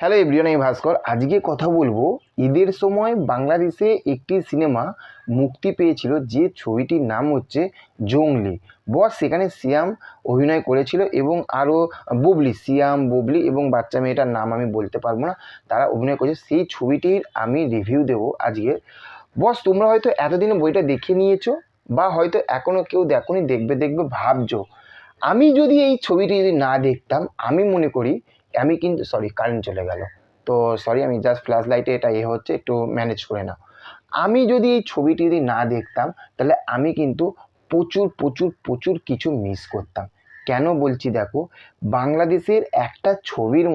Hello everyone, আমি ভাস্কর। আজকে কথা বলবো ঈদের সময় বাংলাদেশে একটি সিনেমা মুক্তি পেয়েছিল, যে ছবিটির নাম হচ্ছে জংলি। বস সেখানে সিয়াম অভিনয় করেছিল এবং আরও বুবলি, সিয়াম, বুবলি এবং বাচ্চা মেয়েটার নাম আমি বলতে পারবো না, তারা অভিনয় করেছে। সেই ছবিটির আমি রিভিউ দেবো আজকে। বস তোমরা হয়তো এতদিনে বইটা দেখে নিয়েছো বা হয়তো এখনও কেউ দেখোনি, দেখবে দেখবে ভাবছো। আমি যদি এই ছবিটি যদি না দেখতাম, আমি মনে করি আমি কিন্তু কারেন্ট চলে গেল, তো আমি জাস্ট ফ্ল্যাশ লাইটে এটা হচ্ছে, একটু ম্যানেজ করে নাও। আমি যদি এই ছবিটি যদি না দেখতাম, তাহলে আমি কিন্তু প্রচুর প্রচুর প্রচুর কিছু মিস করতাম। কেন বলছি দেখো, বাংলাদেশের একটা ছবির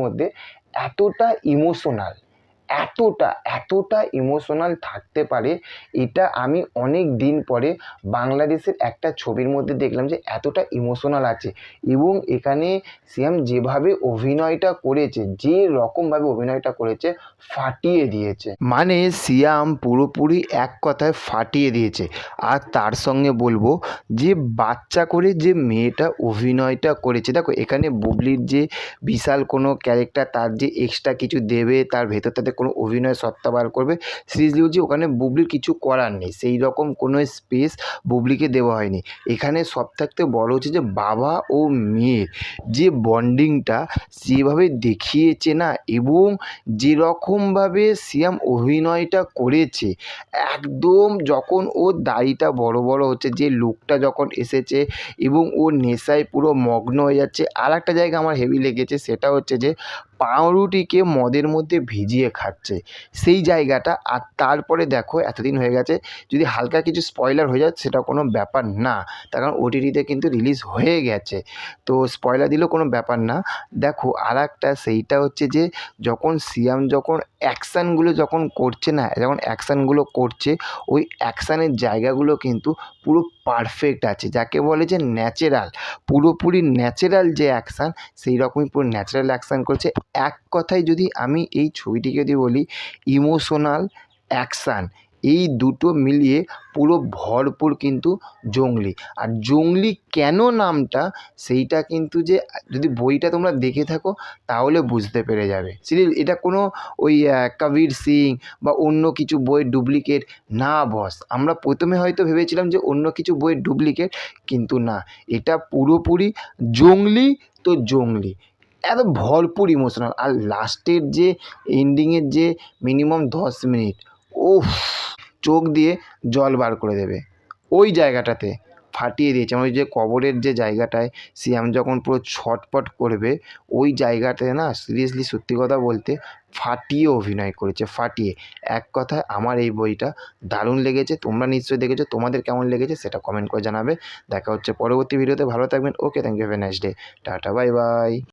মধ্যে এতটা ইমোশনাল, এতটা এতটা ইমোশনাল থাকতে পারে, এটা আমি অনেক দিন পরে বাংলাদেশের একটা ছবির মধ্যে দেখলাম যে এতটা ইমোশনাল আছে। এবং এখানে সিয়াম যেভাবে অভিনয়টা করেছে, যে রকমভাবে অভিনয়টা করেছে, ফাটিয়ে দিয়েছে। মানে সিয়াম পুরোপুরি এক কথায় ফাটিয়ে দিয়েছে। আর তার সঙ্গে বলবো যে বাচ্চা করে যে মেয়েটা অভিনয়টা করেছে, দেখো এখানে বুবলির যে বিশাল কোনো ক্যারেক্টার, তার যে এক্সট্রা কিছু দেবে, তার ভেতরটাতে কোনো অভিনয় সত্তা বার করবে, সিরিয়াসলি বলছি ওখানে বুবলির কিছু করার নেই। সেই রকম কোনো স্পেস বুবলিকে দেওয়া হয়নি। এখানে সব থাকতে বড় হচ্ছে যে বাবা ও মেয়ের যে বন্ডিংটা যেভাবে দেখিয়েছে না, এবং যেরকমভাবে সিয়াম অভিনয়টা করেছে, একদম যখন ওর দাড়িটা বড় বড় হচ্ছে, যে লুকটা যখন এসেছে এবং ও নেশায় পুরো মগ্ন হয়ে যাচ্ছে। আর একটা জায়গা আমার হেভি লেগেছে, সেটা হচ্ছে যে পাউরুটিকে মদের মধ্যে ভিজিয়ে খাচ্ছে, সেই জায়গাটা। আর তারপরে দেখো এতদিন হয়ে গেছে, যদি হালকা কিছু স্পয়লার হয়ে যায় সেটা কোনো ব্যাপার না, তার কারণ ওটিটিতে কিন্তু রিলিজ হয়ে গেছে, তো স্পয়লার দিলেও কোনো ব্যাপার না। দেখো আর একটা, সেইটা হচ্ছে যে যখন সিয়াম যখন অ্যাকশানগুলো যখন করছে না, যখন অ্যাকশানগুলো করছে, ওই অ্যাকশানের জায়গাগুলো কিন্তু পুরো পারফেক্ট আছে, যাকে বলে যে ন্যাচারাল, পুরোপুরি ন্যাচারাল যে অ্যাকশান, সেই রকমই পুরো ন্যাচারাল অ্যাকশান করছে। এক কথায় যদি আমি এই ছবিটিকে যদি বলি, ইমোশনাল, অ্যাকশান, এই দুটো মিলিয়ে পুরো ভরপুর কিন্তু জংলি। আর জংলি কেন নামটা, সেইটা কিন্তু যে যদি বইটা তোমরা দেখে থাকো তাহলে বুঝতে পেরে যাবে। সিরিয়াসলি এটা কোনো ওই কবির সিং বা অন্য কিছু বইয়ের ডুপ্লিকেট না বস। আমরা প্রথমে হয়তো ভেবেছিলাম যে অন্য কিছু বইয়ের ডুপ্লিকেট, কিন্তু না, এটা পুরোপুরি জংলি তো জংলি, এত ভরপুর ইমোশনাল। আর লাস্টের যে এন্ডিংয়ের যে মিনিমাম 10 মিনিট, ওফ, চোখ দিয়ে জল বার করে দেবে। ওই জায়গাটাতে ফাটিয়ে দিয়েছে। আমার ওই যে কবরের যে জায়গাটায় সিয়াম যখন পুরো ছটপট করবে, ওই জায়গাটায় না সিরিয়াসলি সত্যি কথা বলতে ফাটিয়ে অভিনয় করেছে, ফাটিয়ে। এক কথায় আমার এই বইটা দারুণ লেগেছে। তোমরা নিশ্চয়ই দেখেছো, তোমাদের কেমন লেগেছে সেটা কমেন্ট করে জানাবে। দেখা হচ্ছে পরবর্তী ভিডিওতে, ভালো থাকবেন। Okay, thank you, have a nice day, tata, bye by.